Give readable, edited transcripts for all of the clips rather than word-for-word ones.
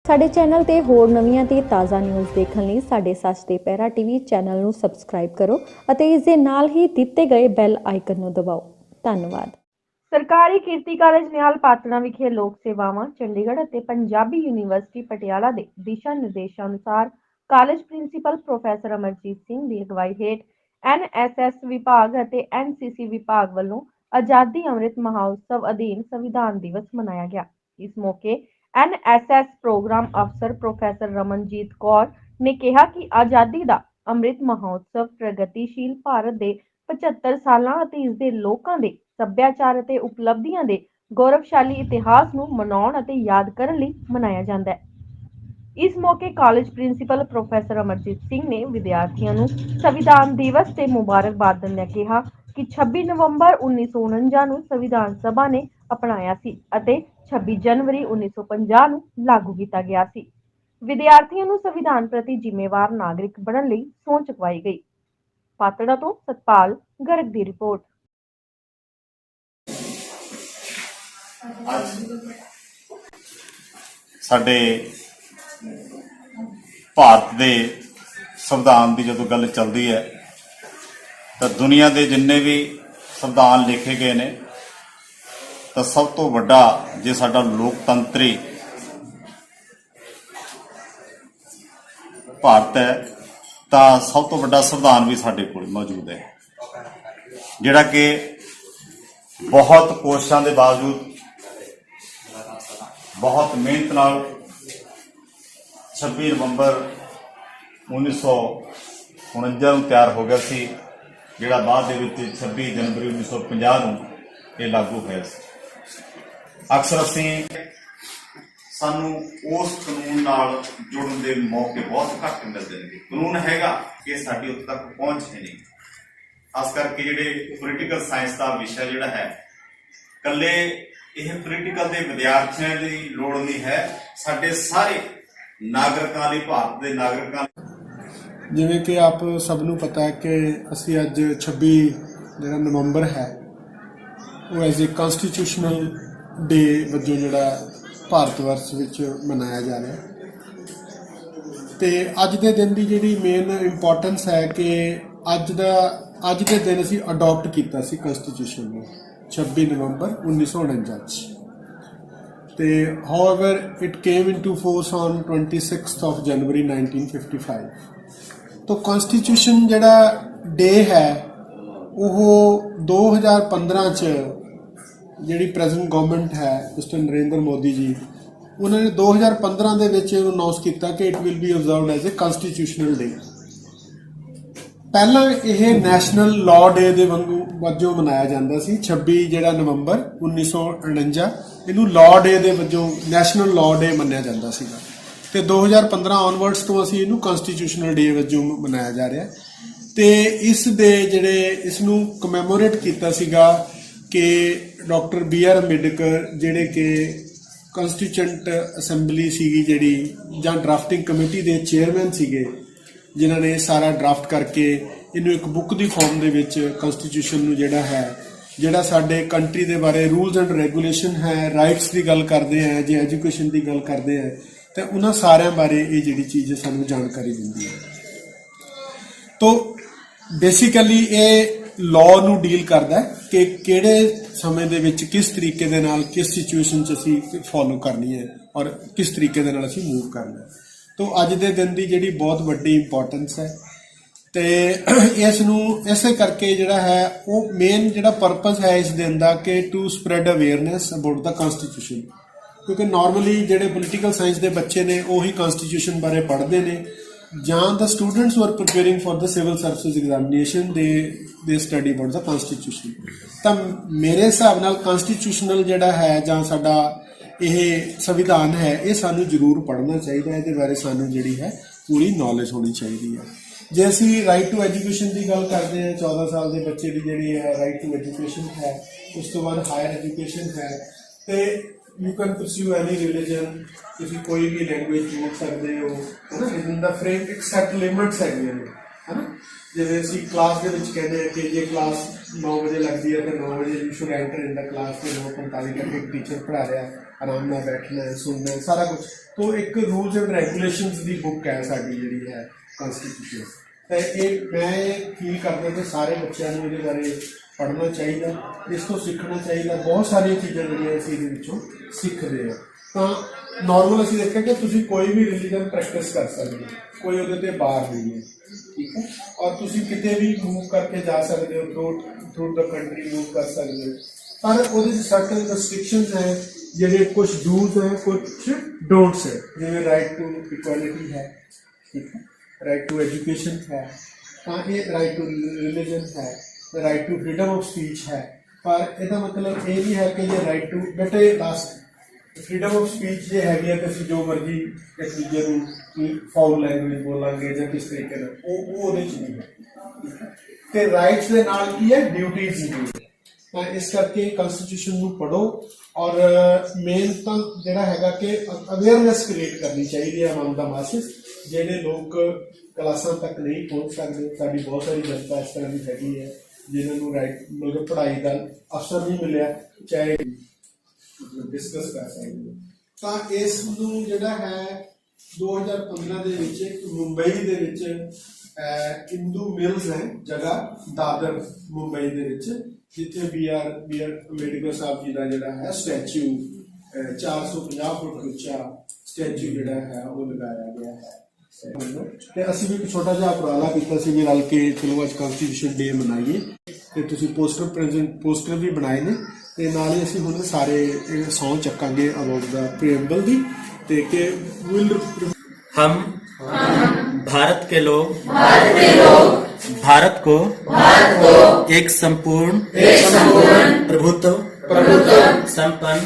ਸਾਡੇ ਚੈਨਲ ਤੇ ਹੋਰ ਨਵੀਆਂ ਤੇ ਤਾਜ਼ਾ ਨਿਊਜ਼ ਦੇਖਣ ਲਈ ਸਾਡੇ ਸੱਚ ਦੇ ਪਹਿਰਾ ਟੀਵੀ ਚੈਨਲ ਨੂੰ ਸਬਸਕ੍ਰਾਈਬ ਕਰੋ ਅਤੇ ਇਸ ਦੇ ਨਾਲ ਹੀ ਦਿੱਤੇ ਗਏ ਬੈਲ ਆਈਕਨ ਨੂੰ ਦਬਾਓ। ਧੰਨਵਾਦ। ਸਰਕਾਰੀ ਕਿਰਤੀ ਕਾਲਜ ਨਿਹਾਲ ਪਾਤਣਾ ਵਿਖੇ ਲੋਕ ਸੇਵਾਵਾਂ ਚੰਡੀਗੜ੍ਹ ਅਤੇ ਪੰਜਾਬੀ ਯੂਨੀਵਰਸਿਟੀ ਪਟਿਆਲਾ ਦੇ ਦਿਸ਼ਾ ਨਿਰਦੇਸ਼ਾਂ ਅਨੁਸਾਰ college principal professor Amarjit Singh ਦੀ ਅਗਵਾਈ ਹੇਠ NSS ਵਿਭਾਗ ਅਤੇ NCC ਵਿਭਾਗ ਵੱਲੋਂ ਆਜ਼ਾਦੀ ਅੰਮ੍ਰਿਤ ਮਹੋਤਸਵ ਅਧੀਨ ਸੰਵਿਧਾਨ ਦਿਵਸ ਮਨਾਇਆ ਗਿਆ। ਇਸ ਮੌਕੇ NSS ਪ੍ਰੋਗਰਾਮ ਅਫਸਰ ਪ੍ਰੋਫੈਸਰ ਰਮਨਜੀਤ ਕੌਰ ਨੇ ਕਿਹਾ ਕਿ ਆਜ਼ਾਦੀ ਦਾ ਅੰਮ੍ਰਿਤ ਮਹੋਤਸਵ ਪ੍ਰਗਤੀਸ਼ੀਲ ਭਾਰਤ ਦੇ 75 ਸਾਲਾਂ ਅਤੇ ਇਸ ਦੇ ਲੋਕਾਂ ਦੇ ਸੱਭਿਆਚਾਰ ਅਤੇ ਉਪਲਬਧੀਆਂ ਦੇ ਗੌਰਵਸ਼ਾਲੀ ਇਤਿਹਾਸ ਨੂੰ ਮਨਾਉਣ ਅਤੇ ਯਾਦ ਕਰਨ ਲਈ ਮਨਾਇਆ ਜਾਂਦਾ ਹੈ। ਇਸ ਮੌਕੇ college principal professor Amarjit Singh ਨੇ ਵਿਦਿਆਰਥੀਆਂ ਨੂੰ ਸੰਵਿਧਾਨ ਦਿਵਸ ਤੇ ਮੁਬਾਰਕਬਾਦ ਦਿੰਦਿਆਂ ਕਿਹਾ ਕਿ 26 ਨਵੰਬਰ 1949 ਨੂੰ ਸੰਵਿਧਾਨ ਸਭਾ ਨੇ ਅਪਣਾਇਆ ਸੀ ਅਤੇ 26 ਜਨਵਰੀ 1950 ਨੂੰ ਲਾਗੂ ਕੀਤਾ ਗਿਆ ਸੀ। ਵਿਦਿਆਰਥੀਆਂ ਨੂੰ ਸੰਵਿਧਾਨ ਪ੍ਰਤੀ ਜ਼ਿੰਮੇਵਾਰ ਨਾਗਰਿਕ ਬਣਨ ਲਈ ਸਹੁੰ ਚੁਕਵਾਈ ਗਈ। ਪਾਤੜਾ ਤੋਂ ਸਤਪਾਲ ਗਰਗ ਦੀ ਰਿਪੋਰਟ। ਸਾਡੇ ਭਾਰਤ ਦੇ ਸੰਵਿਧਾਨ ਦੀ ਜਦੋਂ ਗੱਲ ਚੱਲਦੀ ਹੈ ਤਾਂ ਦੁਨੀਆ ਦੇ ਜਿੰਨੇ ਵੀ ਸੰਵਿਧਾਨ ਲਿਖੇ ਗਏ ਨੇ ਤਾਂ ਸਭ ਤੋਂ ਵੱਡਾ ਜੇ ਸਾਡਾ ਲੋਕਤੰਤਰੀ ਭਾਰਤ ਹੈ ਤਾਂ ਸਭ ਤੋਂ ਵੱਡਾ ਸੰਵਿਧਾਨ ਵੀ ਸਾਡੇ ਕੋਲ ਮੌਜੂਦ ਹੈ, ਜਿਹੜਾ ਕਿ ਬਹੁਤ ਕੋਸ਼ਿਸ਼ਾਂ ਦੇ ਬਾਵਜੂਦ ਬਹੁਤ ਮਿਹਨਤ ਨਾਲ 26 ਨਵੰਬਰ 1949 ਨੂੰ ਤਿਆਰ ਹੋ ਗਿਆ ਸੀ, ਜਿਹੜਾ ਬਾਅਦ ਦੇ ਵਿੱਚ 26 ਜਨਵਰੀ 1950 ਨੂੰ ਇਹ ਲਾਗੂ ਹੋਇਆ ਸੀ। ਅਕਸਰ ਸਾਨੂੰ ਉਸ ਕਾਨੂੰਨ ਨਾਲ ਜੁੜਨ ਦੇ ਮੌਕੇ ਬਹੁਤ ਘੱਟ ਮਿਲਦੇ ਨੇ। ਕਾਨੂੰਨ ਹੈਗਾ ਕਿ ਸਾਡੀ ਉੱਥੇ ਤੱਕ ਪਹੁੰਚ ਹੈ ਨਹੀਂ, ਖਾਸ ਕਰਕੇ ਜਿਹੜੇ ਪੋਲੀਟੀਕਲ ਸਾਇੰਸ ਦਾ ਵਿਸ਼ਾ ਜਿਹੜਾ ਹੈ, ਇਕੱਲੇ ਇਹ ਪੋਲੀਟੀਕਲ ਦੇ ਵਿਦਿਆਰਥੀਆਂ ਦੀ ਲੋੜ ਨਹੀਂ ਹੈ, ਸਾਡੇ ਸਾਰੇ ਨਾਗਰਿਕਾਂ ਲਈ, ਭਾਰਤ ਦੇ ਨਾਗਰਿਕਾਂ ਲਈ। ਜਿਵੇਂ ਕਿ ਆਪ ਸਭ ਨੂੰ ਪਤਾ ਹੈ ਕਿ ਅਸੀਂ ਅੱਜ 26 ਜਿਹੜਾ ਨਵੰਬਰ ਹੈ ਉਹ ਐਜ਼ ਏ ਕਨਸਟੀਟਿਊਸ਼ਨਲ ਡੇ ਵਜੋਂ ਜਿਹੜਾ ਭਾਰਤ ਵਰਸ਼ ਵਿੱਚ ਮਨਾਇਆ ਜਾ ਰਿਹਾ ਤੇ ਅੱਜ ਦੇ ਦਿਨ ਦੀ ਜਿਹੜੀ ਮੇਨ ਇੰਪੋਰਟੈਂਸ ਹੈ ਕਿ ਅੱਜ ਦੇ ਦਿਨ ਅਸੀਂ ਅਡਾਪਟ ਕੀਤਾ ਸੀ ਕਨਸਟੀਟਿਊਸ਼ਨ ਨੂੰ 26 ਨਵੰਬਰ 1949 'ਚ ਤੇ however it came into force on 26th of January 1955। तो कॉन्स्टिट्यूशन ਜਿਹੜਾ ਡੇ ਹੈ ਉਹ 2015 ਚ ਜਿਹੜੀ ਪ੍ਰੈਜ਼ੈਂਟ ਗਵਰਨਮੈਂਟ ਹੈ ਮਿਸਟਰ ਨਰਿੰਦਰ ਮੋਦੀ ਜੀ, ਉਹਨਾਂ ਨੇ 2015 ਦੇ ਵਿੱਚ ਅਨਾਉਂਸ ਕੀਤਾ ਕਿ it will be observed as a constitutional day. ਪਹਿਲਾਂ ਇਹ ਨੈਸ਼ਨਲ ਲਾਅ ਡੇ ਦੇ ਵਜੋਂ ਮਨਾਇਆ ਜਾਂਦਾ ਸੀ। 26 ਜਿਹੜਾ ਨਵੰਬਰ 1949 ਇਹਨੂੰ ਲਾਅ ਡੇ ਦੇ ਵਜੋਂ ਨੈਸ਼ਨਲ ਲਾਅ ਡੇ ਮੰਨਿਆ ਜਾਂਦਾ ਸੀਗਾ ਤੇ 2015 ਔਨਵਰਡਸ ਤੋਂ ਅਸੀਂ ਇਹਨੂੰ ਕਨਸਟੀਟਿਊਸ਼ਨਲ ਡੇ ਵਜੋਂ ਮਨਾਇਆ ਜਾ ਰਿਹਾ ਤੇ ਇਸ ਦੇ ਜਿਹੜੇ ਇਸ ਨੂੰ ਕਮੈਮੋਰੇਟ ਕੀਤਾ ਸੀਗਾ ਕਿ ਡਾਕਟਰ BR ਅੰਬੇਡਕਰ ਜਿਹੜੇ ਕਿ ਕਨਸਟੀਟਿਊਐਂਟ ਅਸੈਂਬਲੀ ਸੀਗੀ ਜਿਹੜੀ ਜਾਂ ਡਰਾਫਟਿੰਗ ਕਮੇਟੀ ਦੇ ਚੇਅਰਮੈਨ ਸੀਗੇ, ਜਿਨ੍ਹਾਂ ਨੇ ਸਾਰਾ ਡਰਾਫਟ ਕਰਕੇ ਇਹਨੂੰ ਇੱਕ ਬੁੱਕ ਦੀ ਫਾਰਮ ਦੇ ਵਿੱਚ ਕਨਸਟੀਟਿਊਸ਼ਨ ਨੂੰ ਜਿਹੜਾ ਸਾਡੇ ਕੰਟਰੀ ਦੇ ਬਾਰੇ ਰੂਲਸ ਐਂਡ ਰੈਗੂਲੇਸ਼ਨ ਹੈ, ਰਾਈਟਸ ਦੀ ਗੱਲ ਕਰਦੇ ਹੈ, ਜੇ ਐਜੂਕੇਸ਼ਨ ਦੀ ਗੱਲ ਕਰਦੇ ਹੈ ਤੇ ਉਹਨਾਂ ਸਾਰਿਆਂ ਬਾਰੇ ਇਹ ਜਿਹੜੀ ਚੀਜ਼ ਸਾਨੂੰ ਜਾਣਕਾਰੀ ਦਿੰਦੀ ਹੈ। ਤੋ ਬੇਸਿਕਲੀ ਇਹ ਲਾਅ ਨੂੰ ਡੀਲ ਕਰਦਾ ਕਿ ਕਿਹੜੇ ਸਮੇਂ ਦੇ ਵਿੱਚ ਕਿਸ ਤਰੀਕੇ ਦੇ ਨਾਲ ਕਿਸ ਸਿਚੁਏਸ਼ਨ 'ਚ ਅਸੀਂ ਫੋਲੋ ਕਰਨੀ ਹੈ ਔਰ ਕਿਸ ਤਰੀਕੇ ਦੇ ਨਾਲ ਅਸੀਂ ਮੂਵ ਕਰਨਾ ਹੈ। ਤੋ ਅੱਜ ਦੇ ਦਿਨ ਦੀ ਜਿਹੜੀ ਬਹੁਤ ਵੱਡੀ ਇੰਪੋਰਟੈਂਸ ਹੈ ਤੇ ਇਸ ਨੂੰ ਇਸੇ ਕਰਕੇ ਜਿਹੜਾ ਹੈ ਉਹ ਮੇਨ ਜਿਹੜਾ ਪਰਪਸ ਹੈ ਇਸ ਦਿਨ ਦਾ ਕਿ to spread awareness about the constitution, ਕਿਉਂਕਿ ਨਾਰਮਲੀ ਜਿਹੜੇ ਪੋਲੀਟੀਕਲ ਸਾਇੰਸ ਦੇ ਬੱਚੇ ਨੇ ਉਹੀ ਕਨਸਟੀਟਿਊਸ਼ਨ ਬਾਰੇ ਪੜ੍ਹਦੇ ਨੇ ਜਾਂ the students who are preparing for the civil services examination ਦੇ ਸਟੱਡੀ ਅਬਾਊਟ ਦਾ ਕਨਸਟੀਟਿਊਸ਼ਨ। ਤਾਂ ਮੇਰੇ ਹਿਸਾਬ ਨਾਲ ਕਨਸਟੀਟਿਊਸ਼ਨਲ ਜਿਹੜਾ ਹੈ ਜਾਂ ਸਾਡਾ ਇਹ ਸੰਵਿਧਾਨ ਹੈ ਇਹ ਸਾਨੂੰ ਜ਼ਰੂਰ ਪੜ੍ਹਨਾ ਚਾਹੀਦਾ ਹੈ, ਇਹਦੇ ਬਾਰੇ ਸਾਨੂੰ ਜਿਹੜੀ ਹੈ ਪੂਰੀ ਨੌਲੇਜ ਹੋਣੀ ਚਾਹੀਦੀ ਹੈ। ਜੇ ਅਸੀਂ ਰਾਈਟ ਟੂ ਐਜੂਕੇਸ਼ਨ ਦੀ ਗੱਲ ਕਰਦੇ ਹਾਂ, 14 ਸਾਲ ਦੇ ਬੱਚੇ ਦੀ ਜਿਹੜੀ ਹੈ ਰਾਈਟ ਟੂ ਐਜੂਕੇਸ਼ਨ ਹੈ, ਉਸ ਤੋਂ ਬਾਅਦ ਹਾਇਰ ਐਜੂਕੇਸ਼ਨ ਹੈ ਤੇ you can pursue any religion, ਤੁਸੀਂ ਕੋਈ ਵੀ ਲੈਂਗੁਏਜ ਬੋਲ ਸਕਦੇ ਹੋ, ਹੈ ਨਾ, ਇਨ ਦਾ ਫਰੇਮ ਇੱਕ ਸੈਟ ਲਿਮਿਟਸ ਹੈਗੀਆਂ ਨੇ, ਹੈ ਨਾ। ਜਿਵੇਂ ਅਸੀਂ ਕਲਾਸ ਦੇ ਵਿੱਚ ਕਹਿੰਦੇ ਹਾਂ ਕਿ ਜੇ ਕਲਾਸ 9 ਵਜੇ ਲੱਗਦੀ ਹੈ ਤਾਂ 9 ਵਜੇ you should enter in the class ਤੇ 9:45 ਤੱਕ ਇੱਕ ਟੀਚਰ ਪੜ੍ਹਾ ਰਿਹਾ आराम नाल बैठना है, सुनना है, सारा कुछ। तो एक रूल्स एंड रेगूलेशंस की बुक है साडी जिहड़ी है कॉन्स्टिट्यूशन। तो ये मैं फील करदा कि सारे बच्चों को ये बारे पढ़ना चाहिए, इस तो सीखना चाहिए। बहुत सारिया चीज़ां जिहड़ियां असीं इहदे विचों सिੱਖਦੇ ਹਾਂ। तो नॉर्मल असीं देखिया कि तुसीं कोई भी रिलीजन प्रैक्टिस कर सकते हो, कोई उहदे ते बार नहीं है, ठीक है। और तुसीं किते भी मूव करके जा सकते हो, थ्रू द कंट्री मूव कर सकते हो, पर उहदे च सर्टन रिस्ट्रिक्शंस हैं, जिहड़े कुछ डूज हैं, कुछ डोंट्स है। जिवें राइट टू इक्वालिटी है, ठीक है, राइट टू एजुकेशन है, तो ये राइट टू रिलीजन है, right to freedom of speech है। पर इसका मतलब ये नहीं है कि ये राइट टू बेटे लास्ट फ्रीडम ऑफ स्पीच ये हैगी है कि ਅਸੀਂ जो मर्जी एक दूजे ਨੂੰ ਫਾਊਲ ਲੈਂਗੁਏਜ ਬੋਲਾਂਗੇ ਜਾਂ ਕਿਸ ਤਰੀਕੇ ਨਾਲ, ਉਹ ਉਹਦੇ ਚ ਨਹੀਂ ਹੈ। ਤੇ ਰਾਈਟਸ ਦੇ ਨਾਲ ਕੀ ਹੈ, ਡਿਊਟੀਜ਼ ਵੀ ਹੈ। ਤਾਂ ਇਸ ਕਰਕੇ ਕਨਸਟੀਟਿਊਸ਼ਨ ਨੂੰ ਪੜੋ ਔਰ ਮੇਨ ਤਾਂ ਜਿਹੜਾ ਹੈਗਾ ਕਿ ਅਵੇਅਰਨੈਸ ਕ੍ਰੀਏਟ ਕਰਨੀ ਚਾਹੀਦੀ ਹੈ ਅਮੰਗ ਦਾ ਮਾਸਸ। ਜਿਹੜੇ ਲੋਕ ਕਲਾਸਾਂ ਤੱਕ ਨਹੀਂ ਪਹੁੰਚ ਸਕਦੇ, ਸਾਡੀ ਬਹੁਤ ਸਾਰੀ ਜਨਤਾ ਇਸ ਤਰ੍ਹਾਂ ਦੀ ਹੈਗੀ ਹੈ ਜਿਨ੍ਹਾਂ ਨੂੰ ਰਾਈਟ ਮਤਲਬ ਪੜ੍ਹਾਈ ਦਾ ਅਵਸਰ ਨਹੀਂ ਮਿਲਿਆ, ਚਾਹੇ डिस्कस कर सकते। तो इस नूं जिहड़ा है 2015 ਦੇ ਵਿੱਚ ਮੁੰਬਈ ਦੇ ਵਿੱਚ ਇੰਦੂ ਮਿਲਸ ਹੈ ਜਗ੍ਹਾ ਦਾਦਰ ਮੁੰਬਈ ਦੇ ਵਿੱਚ, ਜਿੱਥੇ ਬੀ ਆਰ ਅੰਬੇਡਕਰ ਸਾਹਿਬ ਜੀ ਦਾ ਜਿਹੜਾ ਹੈ ਸਟੈਚੂ 450 ਫੁੱਟ ਉੱਚਾ ਸਟੈਚੂ ਜਿਹੜਾ ਹੈ ਉਹ ਲਗਾਇਆ ਗਿਆ ਹੈ। ਤੇ ਅਸੀਂ ਵੀ ਇੱਕ ਛੋਟਾ ਜਿਹਾ ਉਪਰਾਲਾ ਕੀਤਾ ਸੀ ਵੀ ਰਲ ਕੇ ਚਲੋ ਅੱਜ ਕਨਸਟੀਟਿਊਸ਼ਨ ਡੇ ਮਨਾਈਏ, ਤੇ ਤੁਸੀਂ ਪੋਸਟਰ ਵੀ ਬਣਾਏ ਨੇ, ਤੇ ਨਾਲ ਹੀ ਅਸੀਂ ਹੁਣ ਸਾਰੇ ਸੌਂ ਚੱਕਾਂਗੇ ਅਬਾਊਟ ਦਾ ਪ੍ਰੀਐम्बल ਦੀ, ਤੇ कि हम भारत के लोग भारत को एक संपूर्ण प्रभुत्व संपन्न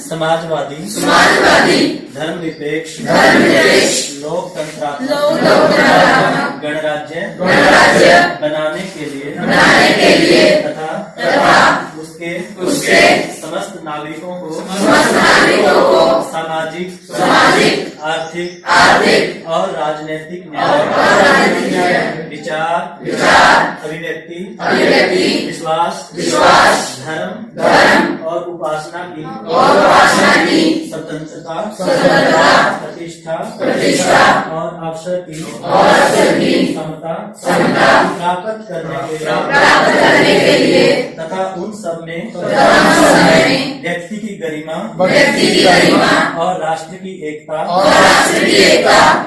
समाजवादी धर्मनिरपेक्ष लोकतंत्रात्मक गणराज्य बनाने के लिए तथा उसके समस्त नागरिकों को सामाजिक आर्थिक और राजनीतिक न्याय विचार अभिव्यक्ति विश्वास धर्म और उपासना की स्वतंत्रता प्रतिष्ठा और अवसर की समता प्राप्त करने के लिए तथा उन सब में व्यक्ति की गरिमा और राष्ट्र की एकता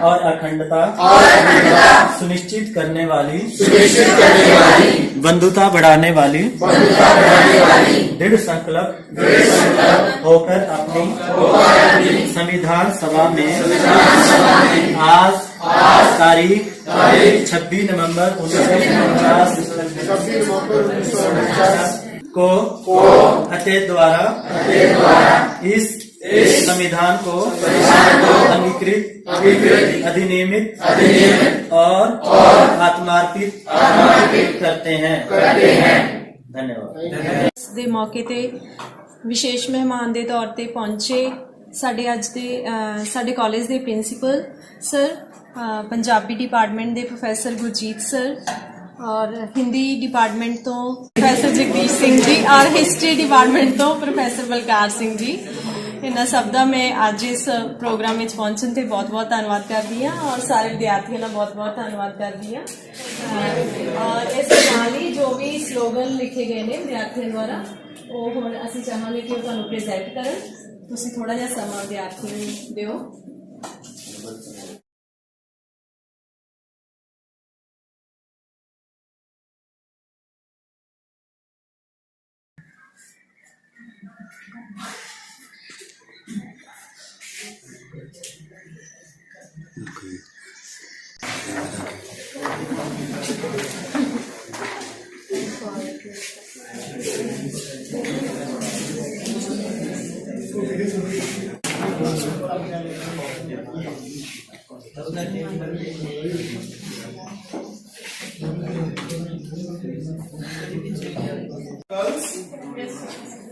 और अखंडता सुनिश्चित करने वाली बंधुता बढ़ाने वाली दृढ़ संकल्प होकर अपनी संविधान सभा में आज तारीख 26 नवंबर 1949 को फतेह द्वारा इस संविधान को अंगीकृत अधिनियमित और आत्मार्पित करते हैं। धन्यवाद। ਇਸ ਦੇ ਮੌਕੇ ਤੇ ਵਿਸ਼ੇਸ਼ ਮਹਿਮਾਨ ਦੇ ਤੌਰ ਤੇ ਪਹੁੰਚੇ ਸਾਡੇ ਅੱਜ ਦੇ ਸਾਡੇ ਕਾਲਜ ਦੇ ਪ੍ਰਿੰਸੀਪਲ ਸਰ, ਪੰਜਾਬੀ ਡਿਪਾਰਟਮੈਂਟ ਦੇ ਪ੍ਰੋਫੈਸਰ ਗੁਰਜੀਤ ਸਰ ਔਰ ਹਿੰਦੀ ਡਿਪਾਰਟਮੈਂਟ ਤੋਂ ਪ੍ਰੋਫੈਸਰ ਜਗਦੀਸ਼ ਸਿੰਘ ਜੀ ਔਰ ਹਿਸਟਰੀ ਡਿਪਾਰਟਮੈਂਟ ਤੋਂ ਪ੍ਰੋਫੈਸਰ ਬਲਕਾਰ ਸਿੰਘ ਜੀ। ਇਹਨਾਂ ਸਭ ਦਾ ਮੈਂ ਅੱਜ ਇਸ ਪ੍ਰੋਗਰਾਮ ਵਿੱਚ ਪਹੁੰਚਣ ਤੇ ਬਹੁਤ-ਬਹੁਤ ਧੰਨਵਾਦ ਕਰਦੀ ਹਾਂ ਔਰ ਸਾਰੇ ਵਿਦਿਆਰਥੀਆਂ ਦਾ ਬਹੁਤ-ਬਹੁਤ ਧੰਨਵਾਦ ਕਰਦੀ ਹਾਂ। ਔਰ ਇਸ ਨਾਲ ਹੀ ਜੋ ਵੀ ਸਲੋਗਨ ਲਿਖੇ ਗਏ ਨੇ ਵਿਦਿਆਰਥੀਆਂ ਦੁਆਰਾ ਉਹ ਹੁਣ ਅਸੀਂ ਚਾਹਾਂਗੇ ਕਿ ਉਹ ਤੁਹਾਨੂੰ ਪ੍ਰੈਜ਼ੈਂਟ ਕਰਨ। ਤੁਸੀਂ ਥੋੜਾ ਜਿਹਾ ਸਮਾਂ ਵਿਦਿਆਰਥੀਆਂ ਨੂੰ ਦਿਓ।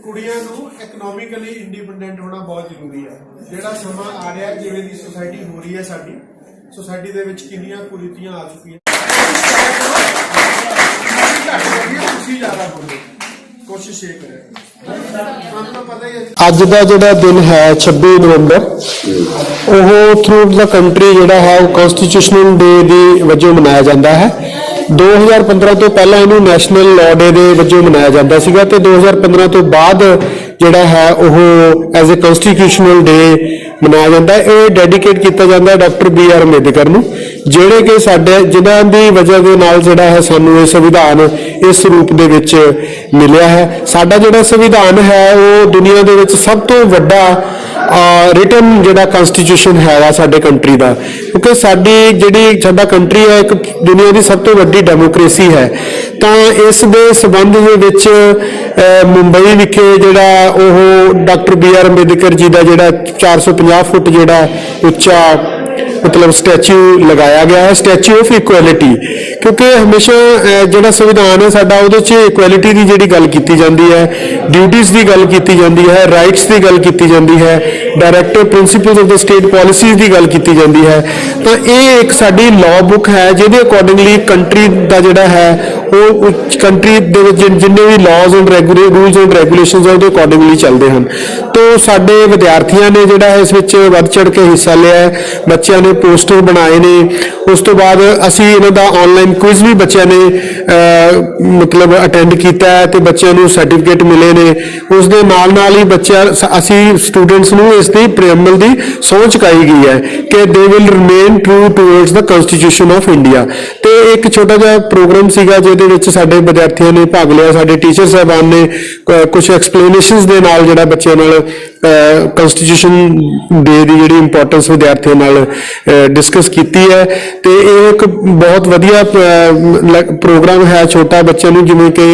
ਕੁੜੀਆਂ ਨੂੰ ਇਕਨੋਮਿਕਲੀ ਇੰਡੀਪੈਂਡੈਂਟ ਹੋਣਾ ਬਹੁਤ ਜ਼ਰੂਰੀ ਹੈ। ਜਿਹੜਾ ਸਮਾਂ ਆ ਰਿਹਾ, ਜਿਵੇਂ ਦੀ ਸੋਸਾਇਟੀ ਹੋ ਰਹੀ ਹੈ, ਸਾਡੀ ਸੋਸਾਇਟੀ ਦੇ ਵਿੱਚ ਕਿੰਨੀਆਂ ਕੁਰੀਤੀਆਂ ਆ ਚੁੱਕੀਆਂ, ਤੁਸੀਂ ਜ਼ਿਆਦਾ ਬੋਲੋ। ਕੋਸ਼ਿਸ਼ ਇਹ ਕਰਿਆ ਅੱਜ ਦਾ ਜਿਹੜਾ ਦਿਨ ਹੈ 26 ਨਵੰਬਰ ਉਹ ਥਰੂ ਦਾ ਕੰਟਰੀ ਜਿਹੜਾ ਹੈ ਉਹ ਕਨਸਟੀਟਿਊਸ਼ਨਲ ਡੇ ਦੀ ਵਜੋਂ ਮਨਾਇਆ ਜਾਂਦਾ ਹੈ। 2015 ਤੋਂ ਪਹਿਲਾਂ ਇਹਨੂੰ ਨੈਸ਼ਨਲ ਲਾਅ ਡੇ ਦੇ ਵਜੋਂ ਮਨਾਇਆ ਜਾਂਦਾ ਸੀਗਾ ਤੇ 2015 ਤੋਂ ਬਾਅਦ ਜਿਹੜਾ ਹੈ ਉਹ ਐਜ਼ ਅ ਕਨਸਟੀਟਿਊਸ਼ਨਲ ਡੇ ਮਨਾਇਆ ਜਾਂਦਾ ਹੈ। ਇਹ ਡੈਡੀਕੇਟ ਕੀਤਾ ਜਾਂਦਾ ਹੈ ਡਾਕਟਰ BR ਅੰਬੇਦਕਰ ਨੂੰ, ਜਿਹੜੇ ਕਿ ਸਾਡੇ ਜਿਨ੍ਹਾਂ ਦੀ ਵਜ੍ਹਾ ਦੇ ਨਾਲ ਜਿਹੜਾ ਹੈ ਸਾਨੂੰ ਇਹ ਸੰਵਿਧਾਨ ਇਸ ਰੂਪ ਦੇ ਵਿੱਚ ਮਿਲਿਆ ਹੈ। ਸਾਡਾ ਜਿਹੜਾ ਸੰਵਿਧਾਨ ਹੈ ਉਹ ਦੁਨੀਆ ਦੇ ਵਿੱਚ ਸਭ ਤੋਂ ਵੱਡਾ ਰਿਟਨ ਜਿਹੜਾ ਕਨਸਟੀਟਿਊਸ਼ਨ ਹੈਗਾ ਸਾਡੇ ਕੰਟਰੀ ਦਾ, ਕਿਉਂਕਿ ਸਾਡਾ ਕੰਟਰੀ ਹੈ ਇੱਕ ਦੁਨੀਆ ਦੀ ਸਭ ਤੋਂ ਵੱਡੀ ਡੈਮੋਕ੍ਰੇਸੀ ਹੈ। ਤਾਂ ਇਸ ਦੇ ਸਬੰਧ ਦੇ ਵਿੱਚ ਮੁੰਬਈ ਵਿਖੇ ਜਿਹੜਾ ਉਹ ਡਾਕਟਰ BR ਅੰਬੇਦਕਰ ਜੀ ਦਾ ਜਿਹੜਾ 450 ਫੁੱਟ ਜਿਹੜਾ ਉੱਚਾ ਮਤਲਬ ਸਟੈਚੂ ਲਗਾਇਆ ਗਿਆ ਹੈ, ਸਟੈਚੂ ਆਫ ਇਕੁਐਲਿਟੀ, ਕਿਉਂਕਿ ਹਮੇਸ਼ਾ ਜਿਹੜਾ ਸੰਵਿਧਾਨ ਹੈ ਸਾਡਾ ਉਹਦੇ 'ਚ ਇਕੁਐਲਿਟੀ ਦੀ ਜਿਹੜੀ ਗੱਲ ਕੀਤੀ ਜਾਂਦੀ ਹੈ, ਡਿਊਟੀਜ਼ ਦੀ ਗੱਲ ਕੀਤੀ ਜਾਂਦੀ ਹੈ, ਰਾਈਟਸ ਦੀ ਗੱਲ ਕੀਤੀ ਜਾਂਦੀ ਹੈ, directive principals of the state policies ਦੀ ਗੱਲ ਕੀਤੀ ਜਾਂਦੀ ਹੈ। ਤਾਂ ਇਹ ਇੱਕ ਸਾਡੀ ਲਾਅ ਬੁੱਕ ਹੈ ਜਿਹਦੇ ਅਕੋਰਡਿੰਗਲੀ ਕੰਟਰੀ ਦਾ ਜਿਹੜਾ ਹੈ ਉਹ ਕੰਟਰੀ ਦੇ ਵਿੱਚ ਜਿੰਨੇ ਵੀ laws and rules and regulations ਉਹਦੇ ਅਕੋਰਡਿੰਗਲੀ ਚੱਲਦੇ ਹਨ। ਤਾਂ ਸਾਡੇ ਵਿਦਿਆਰਥੀਆਂ ਨੇ ਜਿਹੜਾ ਇਸ ਵਿੱਚ ਵੱਧ ਚੜ੍ਹ ਕੇ ਹਿੱਸਾ ਲਿਆ ਹੈ, ਬੱਚਿਆਂ ਨੇ ਪੋਸਟਰ ਬਣਾਏ ਨੇ। ਉਸ ਤੋਂ ਬਾਅਦ ਅਸੀਂ ਇਹਨਾਂ ਦਾ ਆਨਲਾਈਨ ਕੁਇਜ਼ ਵੀ ਬੱਚਿਆਂ ਨੇ ਮਤਲਬ ਅਟੈਂਡ ਕੀਤਾ ਹੈ ਤੇ ਬੱਚਿਆਂ ਨੂੰ ਸਰਟੀਫਿਕੇਟ ਮਿਲੇ ਨੇ। ਉਸ ਦੇ ਨਾਲ ਹੀ ਅਸੀਂ ਸਟੂਡੈਂਟਸ ਨੂੰ ਇਸ ਦੀ ਪ੍ਰੀਐਮਬਲ ਦੀ ਸਹੁੰ ਚੁਕਾਈ ਗਈ ਹੈ ਕਿ they will remain true towards the constitution of India. ਤੇ ਇੱਕ ਛੋਟਾ ਜਿਹਾ ਪ੍ਰੋਗਰਾਮ ਸੀਗਾ ਜਿਹਦੇ ਵਿੱਚ ਸਾਡੇ ਵਿਦਿਆਰਥੀਆਂ ਨੇ ਭਾਗ ਲਿਆ, ਸਾਡੇ ਟੀਚਰ ਸਾਹਿਬਾਨ ਨੇ ਕੁਝ ਐਕਸਪਲੇਨੇਸ਼ਨਸ ਦੇ ਨਾਲ ਜਿਹੜਾ ਬੱਚਿਆਂ ਨਾਲ ਕਨਸਟੀਟਿਊਸ਼ਨ ਡੇ ਦੀ ਜਿਹੜੀ ਇੰਪੋਰਟੈਂਸ ਵਿਦਿਆਰਥੀਆਂ ਨਾਲ ਡਿਸਕਸ ਕੀਤੀ ਹੈ। ਤੇ ਇਹ ਇੱਕ ਬਹੁਤ ਵਧੀਆ ਪ੍ਰੋਗਰਾਮ ਹੈ ਛੋਟਾ ਬੱਚਿਆਂ ਨੂੰ ਜਿਵੇਂ ਕਿ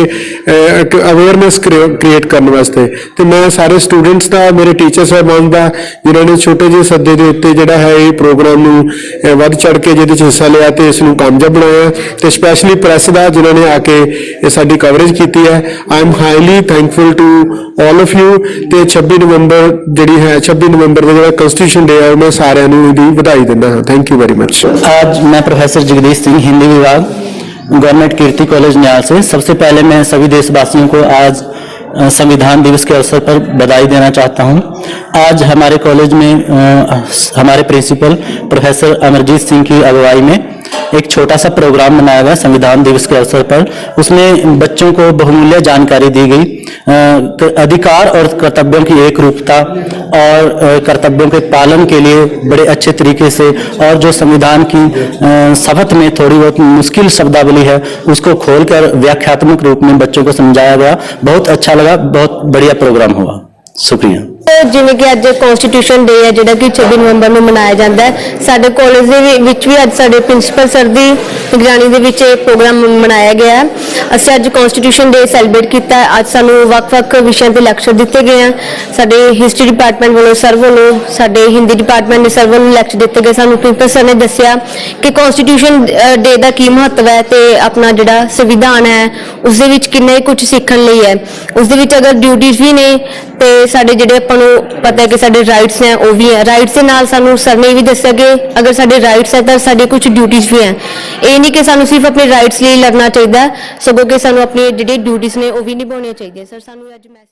ਇੱਕ ਅਵੇਅਰਨੈਸ ਕ੍ਰੀਏਟ ਕਰਨ ਵਾਸਤੇ। ਤੇ ਮੈਂ ਸਾਰੇ ਸਟੂਡੈਂਟਸ ਦਾ, ਮੇਰੇ ਟੀਚਰ ਸਾਹਿਬਾਨ ਦਾ, ਜਿਨ੍ਹਾਂ ਨੇ ਛੋਟੇ ਜਿਹੇ ਸੱਦੇ ਦੇ ਉੱਤੇ ਜਿਹੜਾ ਹੈ ਇਹ ਪ੍ਰੋਗਰਾਮ ਨੂੰ ਵੱਧ ਚੜ੍ਹ ਕੇ ਜਿਹਦੇ 'ਚ ਹਿੱਸਾ ਲਿਆ ਤੇ ਇਸ ਨੂੰ ਕਾਮਯਾਬ ਬਣਾਇਆ, ਤੇ ਸਪੈਸ਼ਲੀ ਪ੍ਰੈਸ ਦਾ ਜਿਨ੍ਹਾਂ ਨੇ ਆ ਕੇ ਇਹ ਸਾਡੀ ਕਵਰੇਜ ਕੀਤੀ ਹੈ। I am highly thankful to all of you. ਤੇ 26 ਨਵੰਬਰ ਜਿਹੜੀ ਹੈ 26 ਨਵੰਬਰ ਦਾ ਜਿਹੜਾ ਕਨਸਟੀਟਿਊਸ਼ਨ ਡੇ ਹੈ ਮੈਂ ਸਾਰਿਆਂ ਨੂੰ ਇਹਦੀ ਵਧਾਈ ਦਿੰਦਾ ਹਾਂ। Thank you very much. आज मैं प्रोफेसर जगदीश सिंह, हिंदी विभाग, गवर्नमेंट कीर्ति कॉलेज न्याल से। सबसे पहले मैं सभी देशवासियों को आज संविधान दिवस के अवसर पर बधाई देना चाहता हूं। आज हमारे कॉलेज में हमारे प्रिंसिपल प्रोफेसर अमरजीत सिंह की अगुवाई में एक छोटा सा प्रोग्राम मनाया गया संविधान दिवस के अवसर पर। उसमें बच्चों को बहुमूल्य जानकारी दी गई, अधिकार और कर्तव्यों की एक रूपता और कर्तव्यों के पालन के लिए बड़े अच्छे तरीके से, और जो संविधान की शपथ में थोड़ी बहुत मुश्किल शब्दावली है उसको खोलकर व्याख्यात्मक रूप में बच्चों को समझाया गया। बहुत अच्छा लगा, बहुत बढ़िया प्रोग्राम हुआ। शुक्रिया। ਜਿਵੇਂ ਕਿ ਅੱਜ ਕਨਸਟੀਟਿਊਸ਼ਨ ਡੇ ਹੈ ਜਿਹੜਾ ਕਿ 26 ਨਵੰਬਰ ਨੂੰ ਮਨਾਇਆ ਜਾਂਦਾ ਹੈ, ਸਾਡੇ ਕਾਲਜ ਦੇ ਵਿੱਚ ਵੀ ਅੱਜ ਸਾਡੇ ਪ੍ਰਿੰਸੀਪਲ ਸਰ ਦੀ ਨਿਗਰਾਨੀ ਦੇ ਵਿੱਚ ਇਹ ਪ੍ਰੋਗਰਾਮ ਮਨਾਇਆ ਗਿਆ ਹੈ। ਅਸੀਂ ਅੱਜ ਕਨਸਟੀਟਿਊਸ਼ਨ ਡੇ ਸੈਲੀਬ੍ਰੇਟ ਕੀਤਾ ਹੈ। ਅੱਜ ਸਾਨੂੰ ਵੱਖ-ਵੱਖ ਵਿਸ਼ਿਆਂ ਤੇ ਲੈਕਚਰ ਦਿੱਤੇ ਗਏ ਹਨ। ਸਾਡੇ ਹਿਸਟਰੀ ਡਿਪਾਰਟਮੈਂਟ ਵੱਲੋਂ ਸਰ ਵੱਲੋਂ, ਸਾਡੇ ਹਿੰਦੀ ਡਿਪਾਰਟਮੈਂਟ ਦੇ ਸਰ ਵੱਲੋਂ ਲੈਕਚਰ ਦਿੱਤੇ ਗਏ। ਸਾਨੂੰ ਪ੍ਰਿੰਸੀਪਲ ਸਰ ਨੇ ਦੱਸਿਆ ਕਿ ਕਨਸਟੀਟਿਊਸ਼ਨ ਡੇ ਦਾ ਕੀ ਮਹੱਤਵ ਹੈ ਤੇ ਆਪਣਾ ਜਿਹੜਾ ਸੰਵਿਧਾਨ ਹੈ ਉਸ ਦੇ ਵਿੱਚ ਕਿੰਨਾ ਹੀ ਕੁਝ ਸਿੱਖਣ ਲਈ ਹੈ। ਉਸ ਦੇ ਵਿੱਚ ਅਗਰ ਡਿਊਟੀਜ਼ ਵੀ ਨੇ ਤੇ ਸਾਡੇ ਜਿਹੜੇ ਆਪਾਂ ਨੂੰ ਪਤਾ ਹੈ ਕਿ ਸਾਡੇ ਰਾਈਟਸ ਨੇ ਉਹ ਵੀ ਹੈ। ਰਾਈਟਸ ਦੇ ਨਾਲ ਸਾਨੂੰ ਸਰ ਨੇ ਵੀ ਦੱਸਿਆ ਕਿ ਅਗਰ ਸਾਡੇ ਰਾਈਟਸ ਹੈ ਤਾਂ ਸਾਡੇ ਕੁਝ ਡਿਊਟੀਜ਼ ਵੀ ਹੈ। ਇਹ ਨਹੀਂ ਕਿ ਸਾਨੂੰ ਸਿਰਫ ਆਪਣੇ ਰਾਈਟਸ ਲਈ ਲੜਨਾ ਚਾਹੀਦਾ, ਸਗੋਂ ਕਿ ਸਾਨੂੰ ਆਪਣੀ ਜਿਹੜੀ ਡਿਊਟੀਜ਼ ਨੇ ਉਹ ਵੀ ਨਿਭਾਉਣੀਆਂ ਚਾਹੀਦੀਆਂ। ਸਰ ਸਾਨੂੰ ਅੱਜ ਮੈਸੇਜ